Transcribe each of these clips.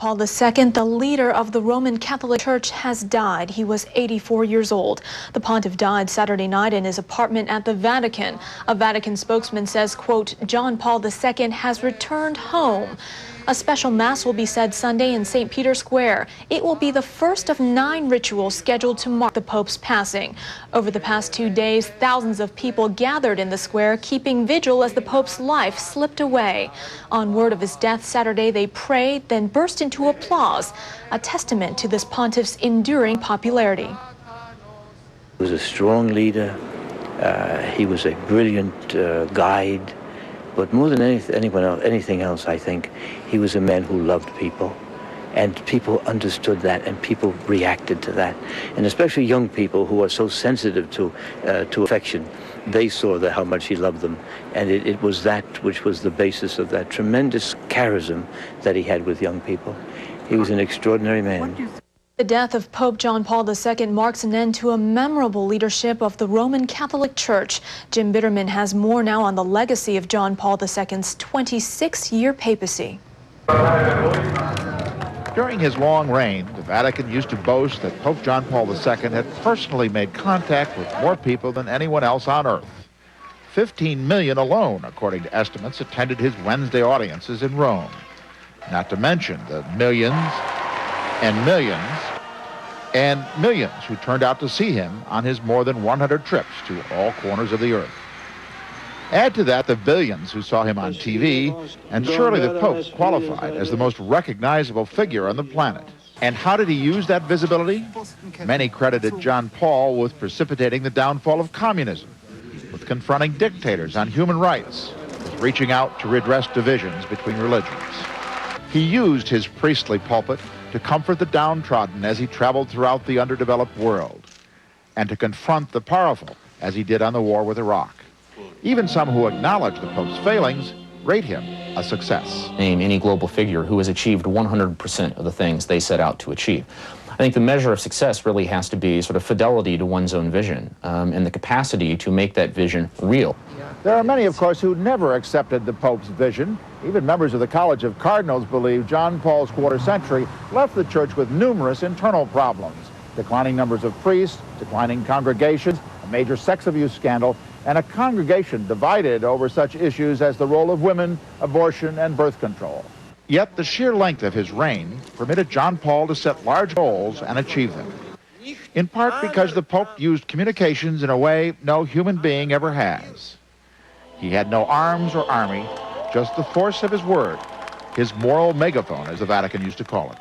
Paul II, the leader of the Roman Catholic Church, has died. He was 84 years old. The pontiff died Saturday night in his apartment at the Vatican. A Vatican spokesman says, quote, John Paul II has returned home. A special mass will be said Sunday in St. Peter's Square. It will be the first of 9 rituals scheduled to mark the Pope's passing. Over the past 2 days, thousands of people gathered in the square, keeping vigil as the Pope's life slipped away. On word of his death Saturday, they prayed, then burst into applause, a testament to this pontiff's enduring popularity. He was a strong leader. He was a brilliant guide. But more than anything else, I think, he was a man who loved people. And people understood that, and people reacted to that. And especially young people who are so sensitive to affection, they saw how much he loved them. And it was that which was the basis of that tremendous charism that he had with young people. He was an extraordinary man. The death of Pope John Paul II marks an end to a memorable leadership of the Roman Catholic Church. Jim Bitterman has more now on the legacy of John Paul II's 26-year papacy. During his long reign, the Vatican used to boast that Pope John Paul II had personally made contact with more people than anyone else on earth. 15 million alone, according to estimates, attended his Wednesday audiences in Rome. Not to mention the millions and millions and millions who turned out to see him on his more than 100 trips to all corners of the earth. Add to that the billions who saw him on TV, and surely the Pope qualified as the most recognizable figure on the planet. And how did he use that visibility? Many credited John Paul with precipitating the downfall of communism, with confronting dictators on human rights, with reaching out to redress divisions between religions. He used his priestly pulpit to comfort the downtrodden as he traveled throughout the underdeveloped world, and to confront the powerful as he did on the war with Iraq. Even some who acknowledge the Pope's failings rate him a success. Name any global figure who has achieved 100% of the things they set out to achieve. I think the measure of success really has to be sort of fidelity to one's own vision and the capacity to make that vision real. There are many, of course, who never accepted the Pope's vision. Even members of the College of Cardinals believe John Paul's quarter-century left the church with numerous internal problems: declining numbers of priests, declining congregations, a major sex abuse scandal, and a congregation divided over such issues as the role of women, abortion, and birth control. Yet the sheer length of his reign permitted John Paul to set large goals and achieve them, in part because the Pope used communications in a way no human being ever has. He had no arms or army, just the force of his word, his moral megaphone, as the Vatican used to call it,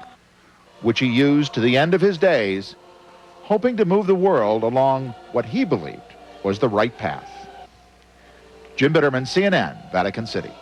which he used to the end of his days, hoping to move the world along what he believed was the right path. Jim Bitterman, CNN, Vatican City.